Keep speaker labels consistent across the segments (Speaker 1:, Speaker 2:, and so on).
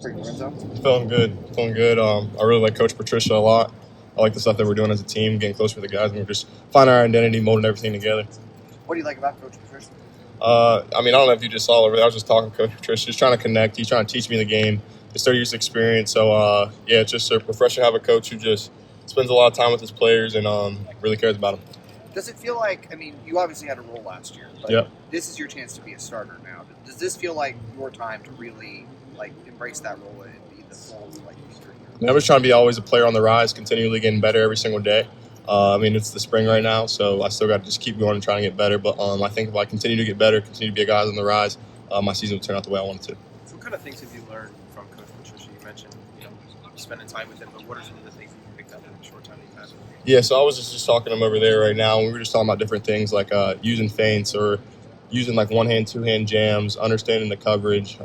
Speaker 1: Pretty Lorenzo.
Speaker 2: Feeling good. Feeling good. I really like Coach Patricia a lot. I like the stuff that we're doing as a team, getting closer with the guys, and we're just finding our identity, molding everything together.
Speaker 1: What do you like about Coach Patricia?
Speaker 2: I don't know if you just saw over there. I was just talking to Coach Patricia, just trying to connect. He's trying to teach me the game. His 30 years experience. So, it's just refreshing to have a coach who just spends a lot of time with his players and really cares about them.
Speaker 1: Does it feel like, you obviously had a role last year, but
Speaker 2: Yep.
Speaker 1: This is your chance to be a starter now. Does this feel like your time to really, embrace that role and be the full, leader here?
Speaker 2: I'm just trying to be always a player on the rise, continually getting better every single day. It's the spring right now, so I still got to just keep going and trying to get better. But I think if I continue to get better, continue to be a guy on the rise, my season will turn out the way I want it to.
Speaker 3: So what kind of things have you learned from Coach Patricia? You mentioned, spending time with him, but what are some of the things you picked up in the short time you've had with him?
Speaker 2: Yeah, so I was just talking to him over there right now, and we were just talking about different things like using feints or using one-hand, two-hand jams, understanding the coverage,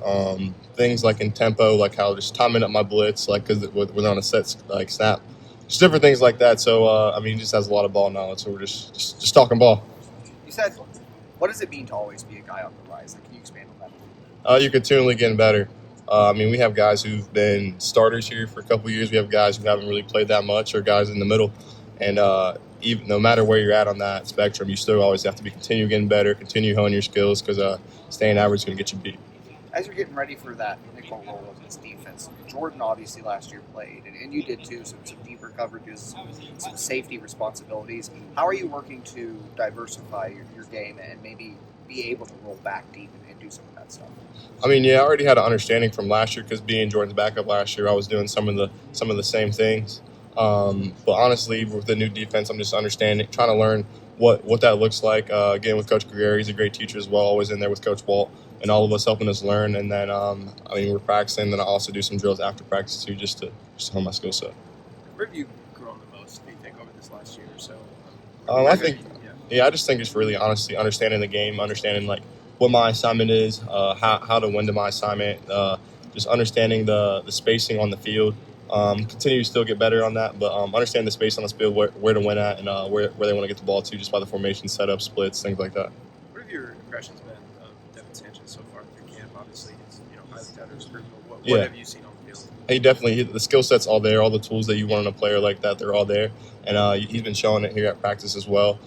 Speaker 2: things like in tempo, like how just timing up my blitz, because we're on a set snap, just different things like that. So he just has a lot of ball knowledge. So we're just talking ball.
Speaker 1: You said, what does it mean to always be a guy on the rise? Can you expand on that?
Speaker 2: You're continually getting better. We have guys who've been starters here for a couple of years. We have guys who haven't really played that much, or guys in the middle, and even no matter where you're at on that spectrum, you still always have to continue getting better, continue honing your skills, because staying average is going to get you beat.
Speaker 1: As you're getting ready for that nickel role of this defense, Jordan obviously last year played, and you did too, some deeper coverages, some safety responsibilities. How are you working to diversify your game and maybe be able to roll back deep and do some of that stuff?
Speaker 2: I already had an understanding from last year, because being Jordan's backup last year, I was doing some of the same things. But honestly, with the new defense, I'm just trying to learn what that looks like. Again, with Coach Guerrero, he's a great teacher as well, always in there with Coach Walt, and all of us helping us learn. And then, we're practicing. Then I also do some drills after practice too, just to hone my skill set.
Speaker 3: Where have you grown the most, do you think, over this last year or so?
Speaker 2: I just think it's really honestly understanding the game, understanding what my assignment is, how to win to my assignment, just understanding the spacing on the field. Continue to still get better on that, but understand the space on the field, where to win at, and where they want to get the ball to, just by the formation, setup, splits, things like that.
Speaker 3: What have your impressions been of Devin Sanchez so far through camp? Obviously, he's highly touted recruit, but what have you seen on the field?
Speaker 2: He definitely, the skill set's all there, all the tools that you want in a player like that, they're all there, and he's been showing it here at practice as well.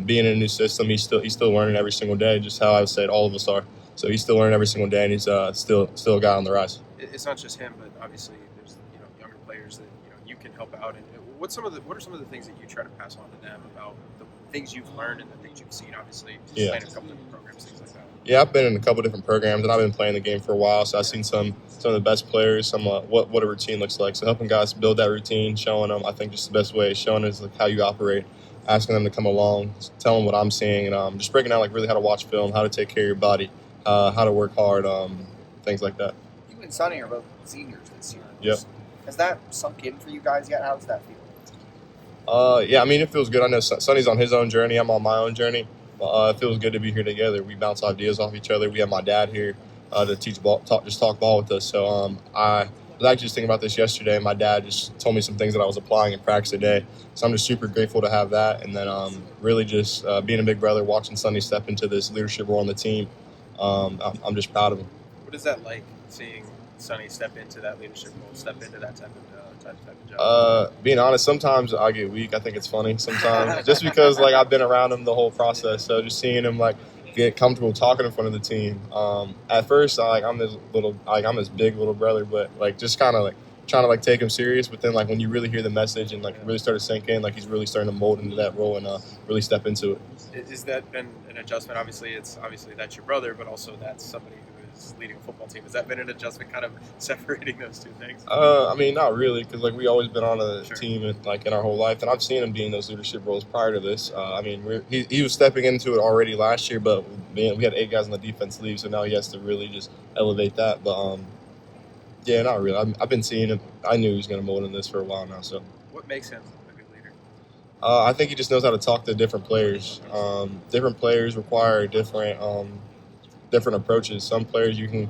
Speaker 2: Being in a new system, he's still learning every single day, just how I would say all of us are. So he's still learning every single day, and he's still a guy on the rise.
Speaker 3: It's not just him, but obviously there's younger players that you can help out. And what are some of the things that you try to pass on to them about the things you've learned and the things you've seen? Obviously, playing a couple different programs, things like that.
Speaker 2: Yeah, I've been in a couple different programs, and I've been playing the game for a while. So I've seen some of the best players, some what a routine looks like. So helping guys build that routine, showing them, I think just the best way, showing is how you operate, asking them to come along, telling them what I'm seeing, and just breaking down really how to watch film, how to take care of your body, how to work hard, things like that.
Speaker 1: You and Sonny are both seniors this year.
Speaker 2: Yep.
Speaker 1: Has that sunk in for you guys yet? How does that feel?
Speaker 2: It feels good. I know Sonny's on his own journey. I'm on my own journey. It feels good to be here together. We bounce ideas off each other. We have my dad here to teach ball, talk ball with us. So I was actually just thinking about this yesterday. My dad just told me some things that I was applying in practice today. So I'm just super grateful to have that. And then really just being a big brother, watching Sonny step into this leadership role on the team. I'm just proud of him.
Speaker 3: What is that like, seeing Sonny step into that leadership role, step into that type of job?
Speaker 2: Being honest, sometimes I get weak. I think it's funny sometimes, just because I've been around him the whole process. So just seeing him get comfortable talking in front of the team. At first, I'm his big little brother, but just kind of trying to take him serious. But then when you really hear the message and really start to sink in, he's really starting to mold into that role and really step into it.
Speaker 3: Has that been an adjustment? Obviously that's your brother, but also that's somebody who is leading a football team. Has that been an adjustment, kind of separating those two things?
Speaker 2: Not really, because we always been on a team in our whole life, and I've seen him be in those leadership roles prior to this. He was stepping into it already last year, but we had 8 guys on the defense leave, so now he has to really just elevate that. But not really. I've been seeing him. I knew he was going to mold in this for a while now. So
Speaker 3: what makes him a good leader?
Speaker 2: I think he just knows how to talk to different players. Different players require different approaches. Some players you can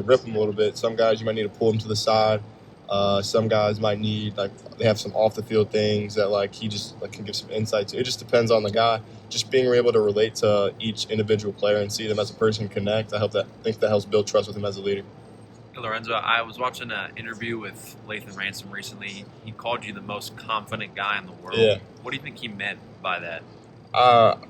Speaker 2: rip them a little bit. Some guys you might need to pull them to the side. Some guys might need they have some off the field things that he just can give some insight to. It just depends on the guy. Just being able to relate to each individual player and see them as a person, connect. I think that helps build trust with him as a leader.
Speaker 4: Hey, Lorenzo, I was watching an interview with Lathan Ransom recently. He called you the most confident guy in the world.
Speaker 2: Yeah.
Speaker 4: What do you think he meant by that?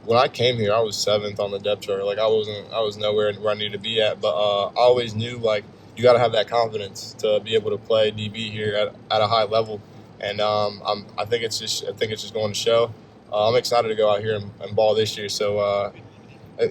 Speaker 2: When I came here, I was 7th on the depth chart. Like I was nowhere where I needed to be at. But I always knew like you got to have that confidence to be able to play DB here at a high level. And I think it's just going to show. I'm excited to go out here and ball this year. So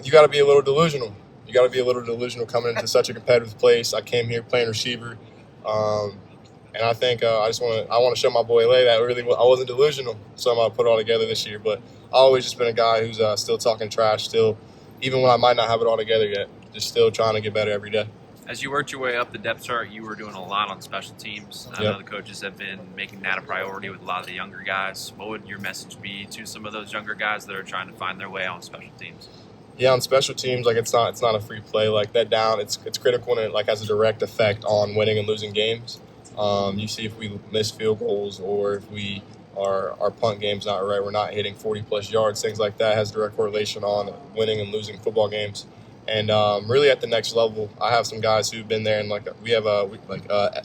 Speaker 2: you got to be a little delusional. You got to be a little delusional coming into such a competitive place. I came here playing receiver. And I think I want to show my boy Lay that I wasn't delusional. So I'm going to put it all together this year. But I've always just been a guy who's still talking trash, still, even when I might not have it all together yet, just still trying to get better every day.
Speaker 4: As you worked your way up the depth chart, you were doing a lot on special teams. I know the coaches have been making that a priority with a lot of the younger guys. What would your message be to some of those younger guys that are trying to find their way on special teams?
Speaker 2: Yeah, on special teams, like it's not a free play. Like that down, it's critical and it like has a direct effect on winning and losing games. You see if we miss field goals or if our punt game's not right, we're not hitting 40-plus yards, things like that has direct correlation on winning and losing football games. And really at the next level, I have some guys who've been there, and we have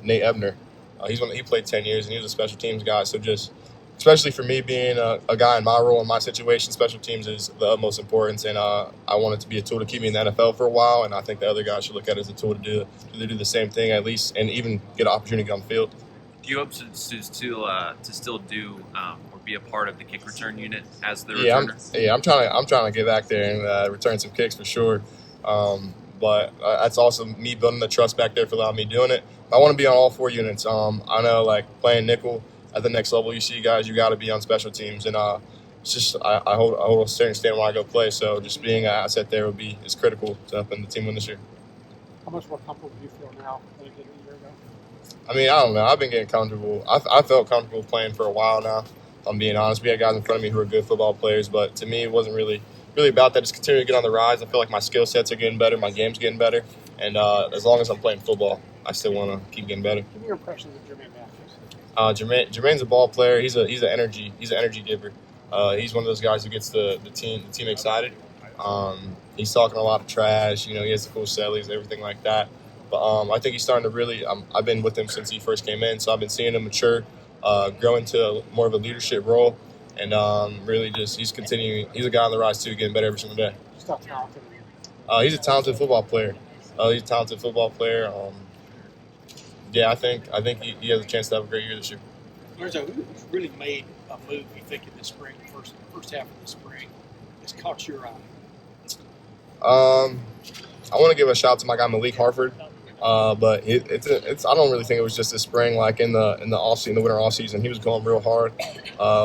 Speaker 2: Nate Ebner. He played 10 years, and he was a special teams guy. So just, especially for me being a guy in my role, in my situation, special teams is the utmost importance. And I want it to be a tool to keep me in the NFL for a while, and I think the other guys should look at it as a tool to do the same thing at least, and even get an opportunity to get on the field.
Speaker 4: Do you hope to still do or be a part of the kick return unit as the
Speaker 2: returner? I'm trying to get back there and return some kicks for sure. But that's also me building the trust back there for allowing me doing it. I want to be on all 4 units. I know like playing nickel at the next level, you see guys, you got to be on special teams, and it's just I hold a certain stand when I go play. So just being an asset there is critical to helping the team win this year.
Speaker 5: How much more comfortable do you feel now than you did a year ago?
Speaker 2: I mean, I don't know. I've been getting comfortable. I felt comfortable playing for a while now, if I'm being honest. We had guys in front of me who were good football players, but to me, it wasn't really about that. Just continue to get on the rise. I feel like my skill sets are getting better, my game's getting better, and as long as I'm playing football, I still want to keep getting better.
Speaker 5: Give me your impressions of Jermaine Matthews.
Speaker 2: Jermaine's a ball player. He's an energy giver. He's one of those guys who gets the team excited. He's talking a lot of trash. He has the cool sellies, everything like that. But I think he's starting to really. I've been with him since he first came in, so I've been seeing him mature, grow into more of a leadership role, and really just he's continuing. He's a guy on the rise too, getting better every single day.
Speaker 5: He's not talented.
Speaker 2: He's a talented football player. Yeah, I think he has a chance to have a great year this year.
Speaker 6: Lorenzo, who's really made a move, you think, in the spring, first half of the spring, that's caught your eye?
Speaker 2: I want to give a shout out to my guy Malik Harford, but I don't really think it was just this spring. Like in the offseason, the winter offseason, he was going real hard.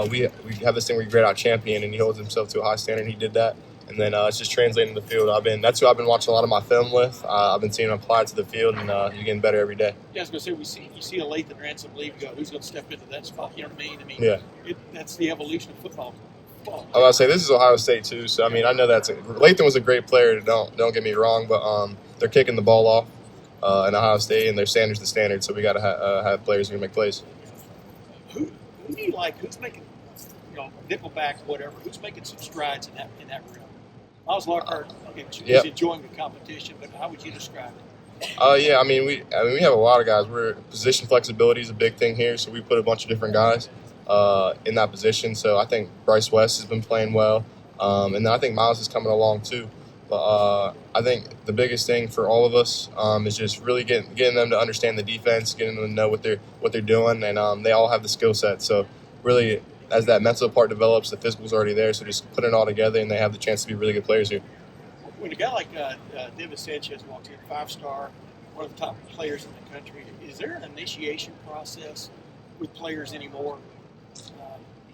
Speaker 2: We have this thing where you grade out champion, and he holds himself to a high standard. And he did that. And then it's just translating to the field. That's who I've been watching a lot of my film with. I've been seeing him apply it to the field, and he's getting better every day.
Speaker 6: Yeah, I was going to say, you see a Lathan Ransom leave, you go, who's going to step into that spot? You know what I mean?
Speaker 2: Yeah.
Speaker 6: That's the evolution of football.
Speaker 2: I was about to say, this is Ohio State too, so I mean, I know Lathan was a great player. Don't get me wrong, but they're kicking the ball off in Ohio State, and their standard's the standard. So we got to have players who can make plays.
Speaker 6: Who do you like? Who's making, nickelback, whatever? Who's making some strides in that realm? Miles Lockhart is enjoying the competition, but how would you describe it?
Speaker 2: I mean, we have a lot of guys. Position flexibility is a big thing here, so we put a bunch of different guys in that position. So I think Bryce West has been playing well, and then I think Miles is coming along too. But I think the biggest thing for all of us is just really getting them to understand the defense, getting them to know what they're doing, and they all have the skill set. So really, as that mental part develops, the physical's already there. So just putting it all together, and they have the chance to be really good players here.
Speaker 6: When a guy like David Sanchez walks in, 5-star, one of the top players in the country, is there an initiation process with players anymore?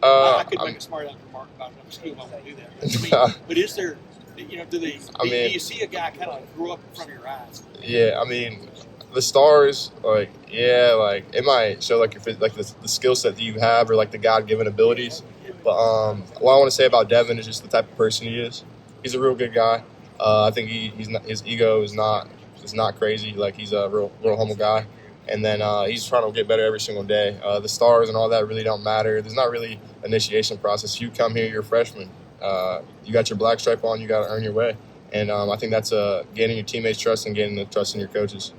Speaker 6: I could make a smart remark about it. I'm still not going to do that. But is there, do you see a guy kind of grow up in front of your eyes?
Speaker 2: Yeah, I mean, the stars, it might show the skill set that you have or the God-given abilities. But what I want to say about Devin is just the type of person he is. He's a real good guy. I think his ego is not crazy. He's a real humble guy. And then he's trying to get better every single day. The stars and all that really don't matter. There's not really an initiation process. You come here, you're a freshman. You got your black stripe on. You got to earn your way. And I think that's gaining your teammates' trust and gaining the trust in your coaches.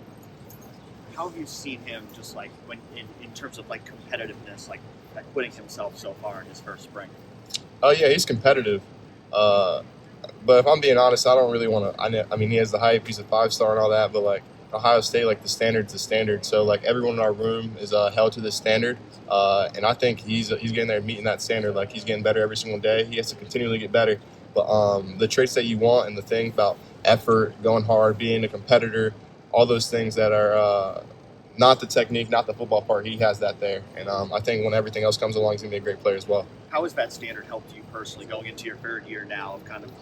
Speaker 7: how have you seen him just like when in terms of like competitiveness, like acquitting himself so far in his first spring?
Speaker 2: Oh yeah, he's competitive. But if I'm being honest, I don't really want to. I mean, he has the hype. He's a 5-star and all that. But like Ohio State, like the standard's the standard. So like everyone in our room is held to this standard. And I think he's getting there, meeting that standard. Like he's getting better every single day. He has to continually get better. But the traits that you want and the thing about effort, going hard, being a competitor, all those things that are not the technique, not the football part, he has that there. And I think when everything else comes along, he's going to be a great player as well.
Speaker 7: How has that standard helped you personally going into your third year now of kind of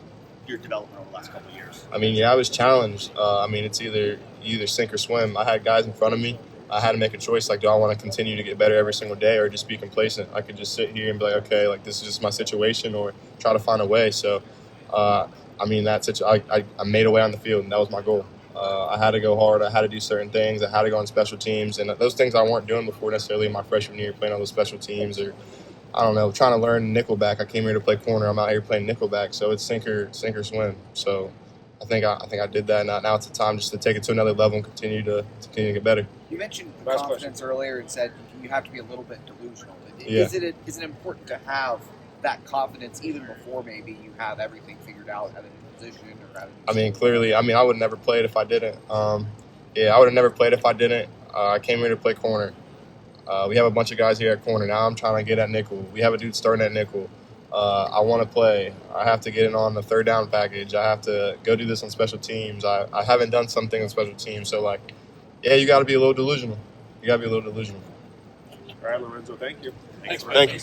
Speaker 7: your development over the last couple of years?
Speaker 2: I mean, yeah, I was challenged. I mean, it's either sink or swim. I had guys in front of me. I had to make a choice. Like, do I want to continue to get better every single day or just be complacent? I could just sit here and be like, okay, like this is just my situation, or try to find a way. So, I mean, I made a way on the field, and that was my goal. I had to go hard. I had to do certain things. I had to go on special teams, and those things I weren't doing before necessarily in my freshman year, playing on those special teams, or I don't know, trying to learn nickelback. I came here to play corner. I'm out here playing nickelback, so it's sink or swim. So I think I did that. Now it's the time just to take it to another level and continue to get better.
Speaker 1: You mentioned
Speaker 3: Last
Speaker 1: confidence earlier and said you have to be a little bit delusional.
Speaker 2: Yeah.
Speaker 1: Is it important to have that confidence even before maybe you have everything figured out at a new position or at a new
Speaker 2: I mean, clearly, I would never play it if I didn't. I would have never played if I didn't. I came here to play corner. We have a bunch of guys here at corner. Now I'm trying to get at nickel. We have a dude starting at nickel. I want to play. I have to get in on the third down package. I have to go do this on special teams. I haven't done something on special teams. So, like, yeah, you got to be a little delusional.
Speaker 3: All right, Lorenzo, thank you.
Speaker 6: Thanks,
Speaker 2: Thank you.